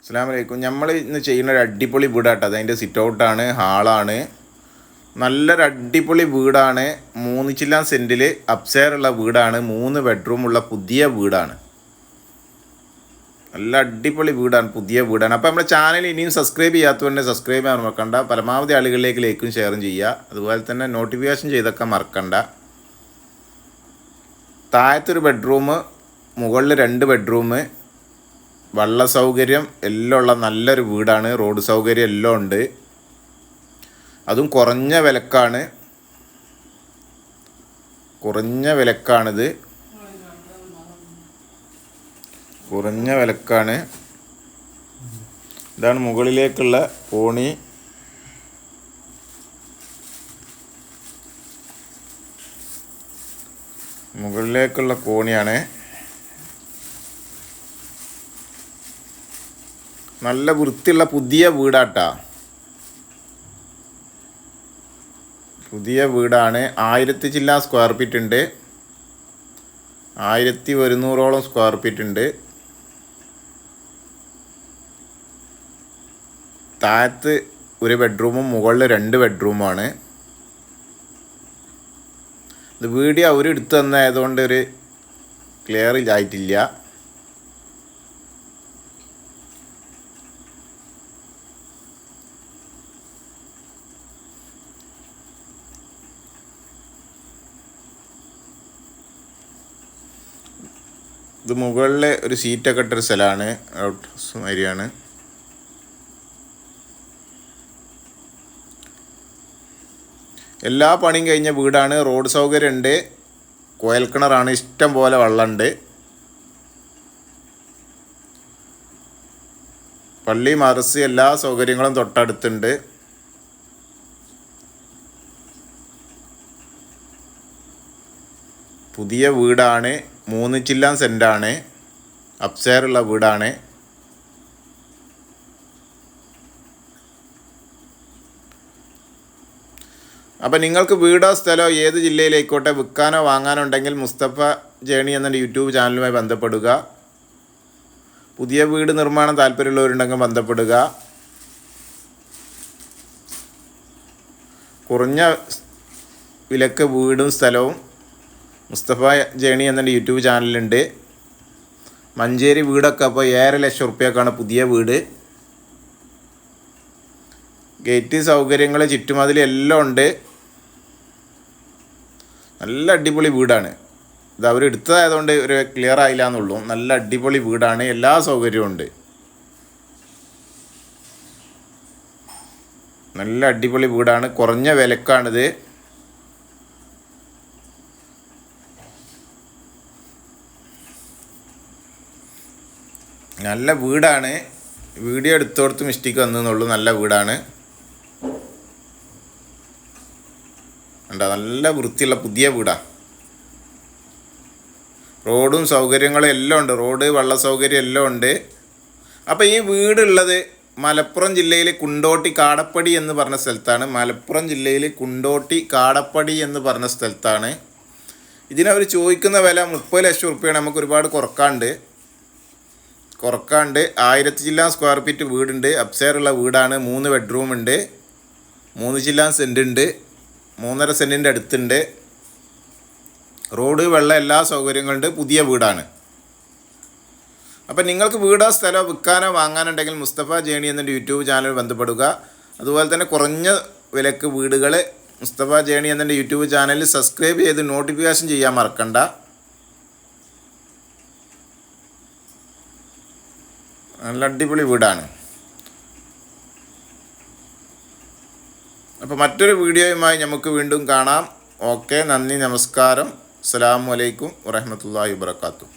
അസ്സലാമു അലൈക്കും. നമ്മൾ ഇന്ന് ചെയ്യുന്ന ഒരു അടിപൊളി വീടാട്ടോ. അതിൻ്റെ സിറ്റ് ഔട്ടാണ്, ഹാളാണ്. നല്ലൊരു അടിപൊളി വീടാണ്. 3 ചില്ലാൻ സെൻറ്റിൽ അപ്സ്റ്റെയറുള്ള വീടാണ്. 3 ബെഡ്റൂമുള്ള പുതിയ വീടാണ്. നല്ല അടിപൊളി വീടാണ്, പുതിയ വീടാണ്. അപ്പോൾ നമ്മുടെ ചാനൽ ഇനിയും സബ്സ്ക്രൈബ് ചെയ്യാത്തതുകൊണ്ട് സബ്സ്ക്രൈബ് ചെയ്യാൻ മറക്കണ്ട. പരമാവധി ആളുകളിലേക്ക് ലൈക്കും ഷെയറും ചെയ്യുക. അതുപോലെ തന്നെ നോട്ടിഫിക്കേഷൻ ചെയ്തൊക്കെ മറക്കണ്ട. താഴത്തൊരു ബെഡ്റൂം, മുകളിൽ 2 ബെഡ്റൂം, വെള്ള സൗകര്യം എല്ലാം ഉള്ള നല്ലൊരു വീടാണ്. റോഡ് സൗകര്യം എല്ലാം ഉണ്ട്. അതും കുറഞ്ഞ വിലക്കാണ്. കുറഞ്ഞ വിലക്കാണ്. ഇതാണ് മുകളിലേക്കുള്ള കോണി. മുകളിലേക്കുള്ള കോണിയാണ്. നല്ല വൃത്തിയുള്ള പുതിയ വീടാട്ടാ. പുതിയ വീടാണ്. 1000 ചില്ലാൻ സ്ക്വയർ ഫീറ്റ് ഉണ്ട്. 1100ഓളം സ്ക്വയർ ഫീറ്റ് ഉണ്ട്. താഴത്ത് 1 ബെഡ്റൂമും മുകളിൽ 2 ബെഡ്റൂമാണ്. ഇത് വീഡിയോ അവരെടുത്ത് തന്നതുകൊണ്ട് ഒരു ക്ലിയർ ആയിട്ടില്ല. ഇത് മുകളിൽ ഒരു സീറ്റൊക്കെ ഇട്ടൊരു സ്ഥലമാണ്. ഔട്ട് മാതിരിയാണ്. എല്ലാ പണിയും കഴിഞ്ഞ വീടാണ്. റോഡ് സൗകര്യം ഉണ്ട്. കുഴൽക്കിണറാണ്. ഇഷ്ടം പോലെ വെള്ളമുണ്ട്. പള്ളി മദ്രസ എല്ലാ സൗകര്യങ്ങളും തൊട്ടടുത്തുണ്ട്. പുതിയ വീടാണ്. 3 ചില്ലാൻ സെൻറ്റാണ്. അപ്സ്റ്റെയറുള്ള വീടാണ്. അപ്പോൾ നിങ്ങൾക്ക് വീടോ സ്ഥലമോ ഏത് ജില്ലയിലായിക്കോട്ടെ വിൽക്കാനോ വാങ്ങാനോ ഉണ്ടെങ്കിൽ മുസ്തഫ ജേണി എന്ന യൂട്യൂബ് ചാനലുമായി ബന്ധപ്പെടുക. പുതിയ വീട് നിർമ്മാണം താല്പര്യമുള്ളവരുണ്ടെങ്കിൽ ബന്ധപ്പെടുക. കുറഞ്ഞ വിലക്ക് വീടും സ്ഥലവും മുസ്തഫ ജേണി എന്ന യൂട്യൂബ് ചാനലുണ്ട്. മഞ്ചേരി വീടൊക്കെ അപ്പോൾ 7 ലക്ഷം റുപ്യക്കാണ് പുതിയ വീട്. ഗേറ്റ് സൗകര്യങ്ങൾ ചുറ്റുമതിൽ എല്ലാം ഉണ്ട്. നല്ല അടിപൊളി വീടാണ്. ഇത് അവരെടുത്തതായതുകൊണ്ട് ഒരു ക്ലിയർ ആയില്ല എന്നുള്ളൂ. നല്ല അടിപൊളി വീടാണ്. എല്ലാ സൗകര്യവും ഉണ്ട്. നല്ല അടിപൊളി വീടാണ്. കുറഞ്ഞ വിലക്കാണിത്. നല്ല വീടാണ്. വീഡിയോ എടുത്തോടത്ത് മിസ്റ്റേക്ക് വന്നെന്നുള്ളൂ. നല്ല വീടാണ്. കണ്ടോ, നല്ല വൃത്തിയുള്ള പുതിയ വീടാണ്. റോഡും സൗകര്യങ്ങളും എല്ലാം ഉണ്ട്. റോഡ്, വെള്ള സൗകര്യം എല്ലാം ഉണ്ട്. അപ്പോൾ ഈ വീടുള്ളത് മലപ്പുറം ജില്ലയിൽ കുണ്ടോട്ടി കാടപ്പടി എന്ന് പറഞ്ഞ സ്ഥലത്താണ്. മലപ്പുറം ജില്ലയിൽ കുണ്ടോട്ടി കാടപ്പടി എന്ന് പറഞ്ഞ സ്ഥലത്താണ്. ഇതിനവർ ചോദിക്കുന്ന വില 30 ലക്ഷം റുപ്യയാണ്. നമുക്ക് ഒരുപാട് കുറക്കാണ്ട് 1000 ചില്ലാൻ സ്ക്വയർ ഫീറ്റ് വീടുണ്ട്. അപ്സ്റ്റെയറുള്ള വീടാണ്. 3 ബെഡ്റൂം ഉണ്ട്. 3 ചില്ലാൻ സെൻറ്റ് ഉണ്ട്. 3.5 സെൻറ്റിൻ്റെ അടുത്തുണ്ട്. റോഡ്, വെള്ളം എല്ലാ സൗകര്യങ്ങളുണ്ട്. പുതിയ വീടാണ്. അപ്പം നിങ്ങൾക്ക് വീടോ സ്ഥലമോ വിൽക്കാനോ വാങ്ങാനുണ്ടെങ്കിൽ മുസ്തഫ ജേണി എന്ന യൂട്യൂബ് ചാനൽ ബന്ധപ്പെടുക. അതുപോലെ തന്നെ കുറഞ്ഞ വിലക്ക് വീടുകൾ മുസ്തഫ ജേണി എന്ന യൂട്യൂബ് ചാനൽ സബ്സ്ക്രൈബ് ചെയ്ത് നോട്ടിഫിക്കേഷൻ ചെയ്യാൻ മറക്കണ്ട. നല്ല അടിപൊളി വീടാണ്. അപ്പോൾ മറ്റൊരു വീഡിയോയുമായി നമുക്ക് വീണ്ടും കാണാം. ഓക്കെ, നന്ദി, നമസ്കാരം. അസ്സലാമു അലൈക്കും വറഹ്മത്തുള്ളാഹി വബറകാതുഹു.